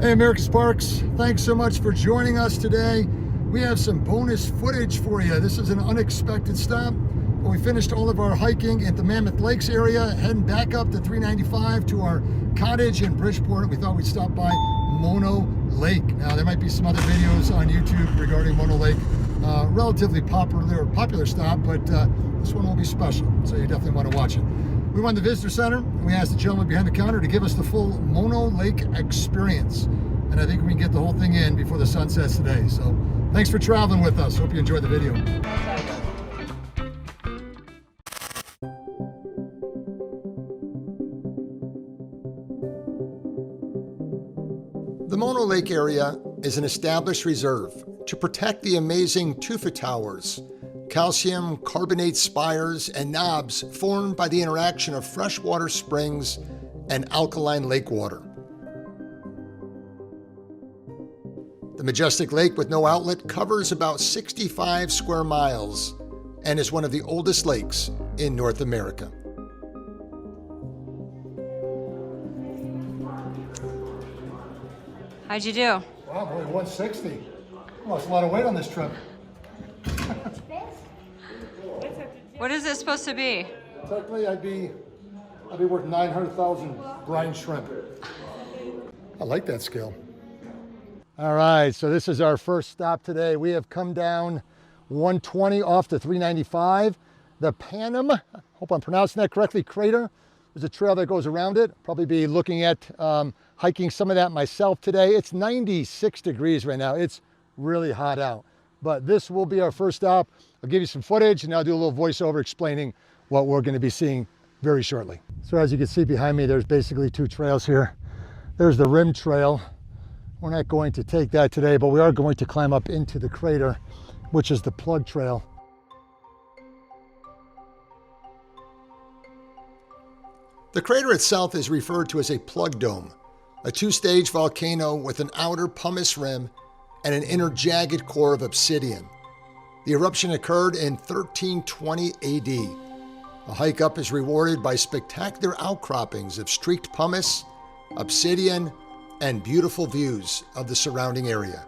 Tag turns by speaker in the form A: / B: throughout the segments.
A: Hey, America's Parks, thanks so much for joining us today. We have some bonus footage for you. This is an unexpected stop. We finished all of our hiking at the Mammoth Lakes area, heading back up to 395 to our cottage in Bridgeport. We thought we'd stop by Mono Lake. Now, there might be some other videos on YouTube regarding Mono Lake. Relatively popular stop, but this one will be special, so you definitely want to watch it. We went to the visitor center, and we asked the gentleman behind the counter to give us the full Mono Lake experience. And I think we can get the whole thing in before the sun sets today. So thanks for traveling with us. Hope you enjoyed the video. The Mono Lake area is an established reserve to protect the amazing tufa towers, calcium carbonate spires and knobs formed by the interaction of freshwater springs and alkaline lake water. The majestic lake with no outlet covers about 65 square miles and is one of the oldest lakes in North America.
B: How'd you do?
A: Wow, boy, 160. Lost a lot of weight on this trip.
B: What is this supposed to be?
A: Technically, I'd be worth 900,000 brine shrimp. I like that scale. All right, so this is our first stop today. We have come down 120 off to 395. The Panem, hope I'm pronouncing that correctly, crater. There's a trail that goes around it. Probably be looking at hiking some of that myself today. It's 96 degrees right now. It's really hot out. But this will be our first stop. I'll give you some footage and I'll do a little voiceover explaining what we're going to be seeing very shortly. So as you can see behind me, there's basically two trails here. There's the Rim Trail. We're not going to take that today, but we are going to climb up into the crater, which is the Plug Trail. The crater itself is referred to as a plug dome, a two-stage volcano with an outer pumice rim and an inner jagged core of obsidian. The eruption occurred in 1320 AD. A hike up is rewarded by spectacular outcroppings of streaked pumice, obsidian, and beautiful views of the surrounding area.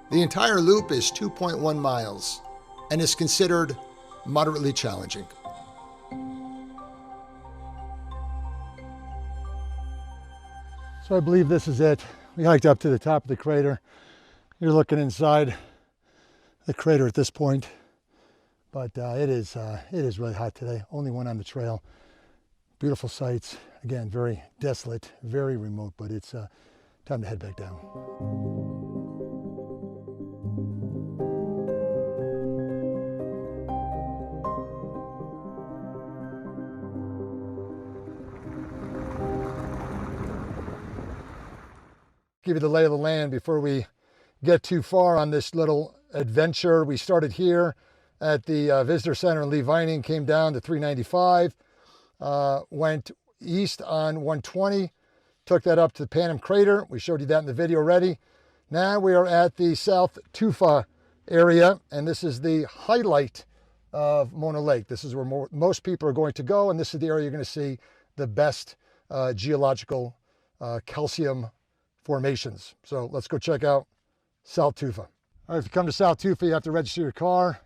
A: The entire loop is 2.1 miles and is considered moderately challenging. So I believe this is it. We hiked up to the top of the crater. You're looking inside the crater at this point, but it is really hot today. Only one on the trail. Beautiful sights. Again, very desolate, very remote, but it's time to head back down. Give you the lay of the land before we get too far on this little adventure. We started here at the visitor center in Lee Vining, came down to 395, went east on 120, took that up to the Panem crater. We showed you that in the video already. Now we are at the South Tufa area, and this is the highlight of Mono Lake. This is where most people are going to go, and this is the area you're going to see the best geological calcium formations. So let's go check out South Tufa. All right, if you come to South Tufa, you have to register your car.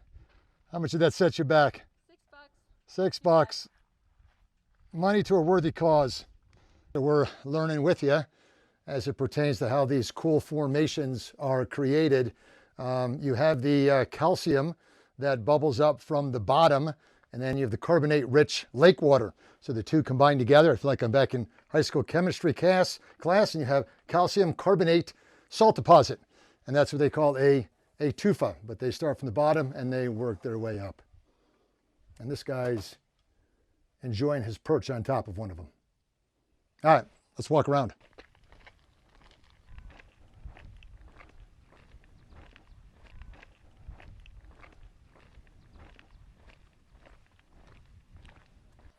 A: How much did that set you back? $6. $6. Money to a worthy cause. We're learning with you as it pertains to how these cool formations are created. You have the calcium that bubbles up from the bottom, and then you have the carbonate-rich lake water. So the two combine together. I feel like I'm back in high school chemistry class, and you have calcium carbonate salt deposit. And that's what they call a tufa. But they start from the bottom and they work their way up. And this guy's enjoying his perch on top of one of them. All right, let's walk around.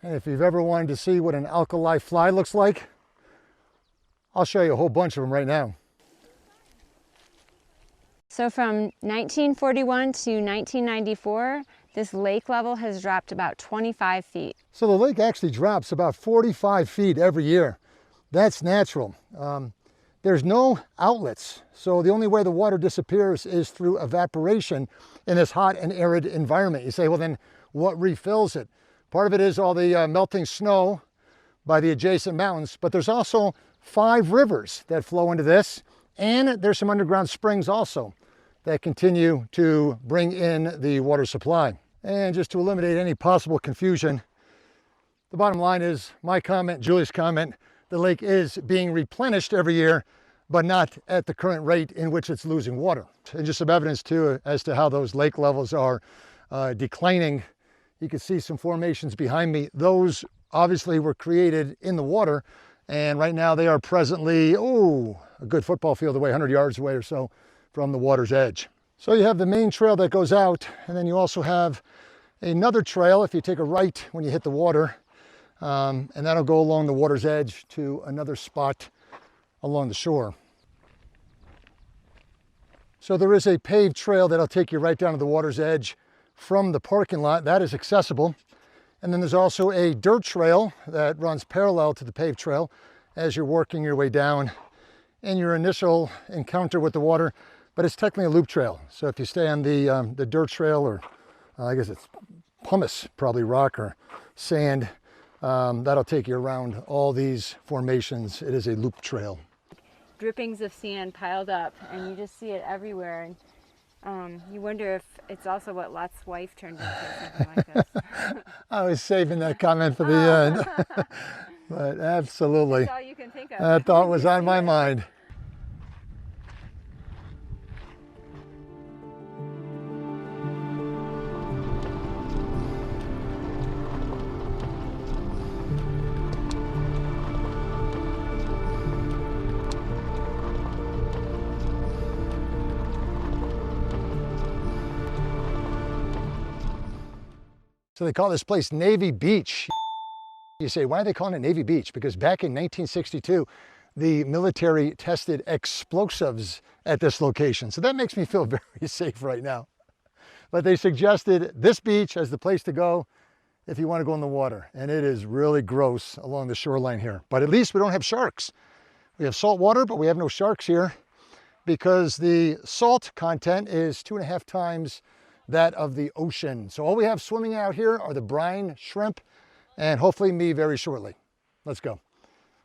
A: And if you've ever wanted to see what an alkali fly looks like, I'll show you a whole bunch of them right now.
B: So from 1941 to 1994, this lake level has dropped about 25 feet.
A: So the lake actually drops about 45 feet every year. That's natural. there's no outlets. So the only way the water disappears is through evaporation in this hot and arid environment. You say, well, then what refills it? Part of it is all the melting snow by the adjacent mountains, but there's also 5 rivers that flow into this, and there's some underground springs also that continue to bring in the water supply. And just to eliminate any possible confusion, the bottom line is my comment, Julie's comment, the lake is being replenished every year, but not at the current rate in which it's losing water. And just some evidence too as to how those lake levels are declining. You can see some formations behind me. Those obviously were created in the water, and right now they are presently, a good football field away, 100 yards away or so from the water's edge. So you have the main trail that goes out, and then you also have another trail if you take a right when you hit the water, and that'll go along the water's edge to another spot along the shore. So there is a paved trail that'll take you right down to the water's edge from the parking lot. That is accessible. And then there's also a dirt trail that runs parallel to the paved trail as you're working your way down in your initial encounter with the water, but it's technically a loop trail. So if you stay on the dirt trail, or I guess it's pumice, probably rock or sand, that'll take you around all these formations. It is a loop trail.
B: Drippings of sand piled up, and you just see it everywhere. And you wonder if it's also what Lot's wife turned into, something like this.
A: I was saving that comment for the end. But absolutely.
B: That's all you can think of.
A: That thought was on my mind. So they call this place Navy Beach. You say, why are they calling it Navy Beach? Because back in 1962, the military tested explosives at this location. So that makes me feel very safe right now. But they suggested this beach as the place to go if you want to go in the water. And it is really gross along the shoreline here. But at least we don't have sharks. We have salt water, but we have no sharks here because the salt content is 2.5 times that of the ocean. So all we have swimming out here are the brine shrimp, and hopefully me very shortly. Let's go.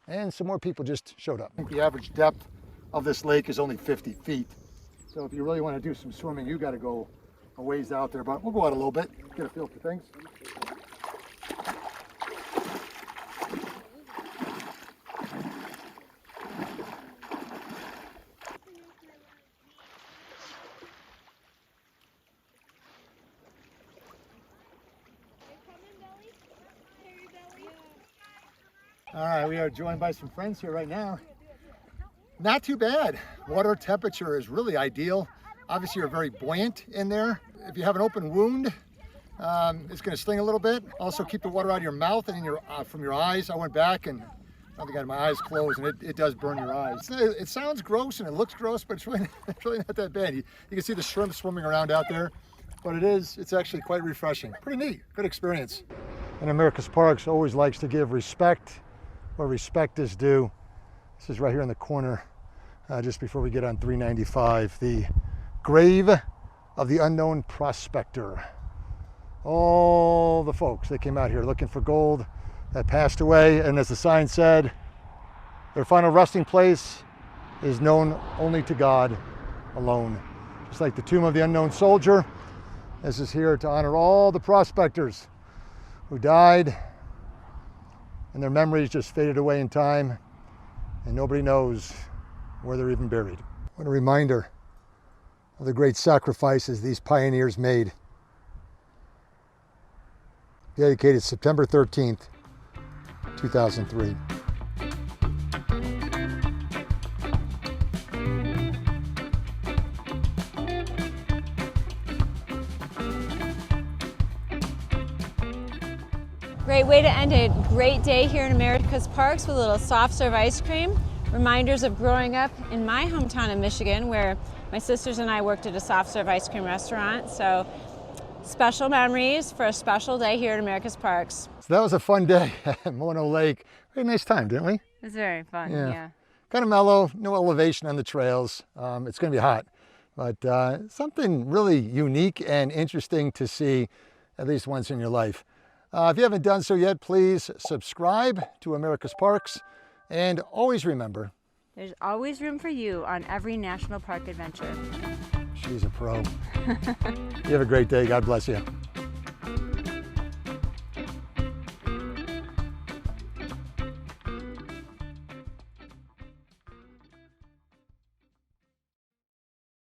A: And some more people just showed up. I think the average depth of this lake is only 50 feet. So if you really want to do some swimming, you got to go a ways out there, but we'll go out a little bit, get a feel for things. All right, we are joined by some friends here right now. Not too bad. Water temperature is really ideal. Obviously, you're very buoyant in there. If you have an open wound, it's going to sting a little bit. Also, keep the water out of your mouth and from your eyes. I went back and I think I had my eyes closed, and it does burn your eyes. It sounds gross and it looks gross, but it's really not that bad. You can see the shrimp swimming around out there, but it's actually quite refreshing. Pretty neat, good experience. And America's Parks always likes to give respect where respect is due. This is right here in the corner, just before we get on 395, the grave of the unknown prospector. All the folks that came out here looking for gold that passed away, and as the sign said, their final resting place is known only to God alone. Just like the tomb of the unknown soldier, this is here to honor all the prospectors who died, and their memories just faded away in time, and nobody knows where they're even buried. What a reminder of the great sacrifices these pioneers made. Dedicated September 13th, 2003.
B: Great way to end a great day here in America's Parks with a little soft serve ice cream. Reminders of growing up in my hometown of Michigan, where my sisters and I worked at a soft serve ice cream restaurant. So special memories for a special day here at America's Parks.
A: So that was a fun day at Mono Lake. We had a nice time, didn't we?
B: It was very fun, yeah.
A: kind of mellow, no elevation on the trails. It's going to be hot, but something really unique and interesting to see at least once in your life. If you haven't done so yet, please subscribe to America's Parks, and always remember,
B: there's always room for you on every national park adventure.
A: she's a pro. You have a great day. God bless you.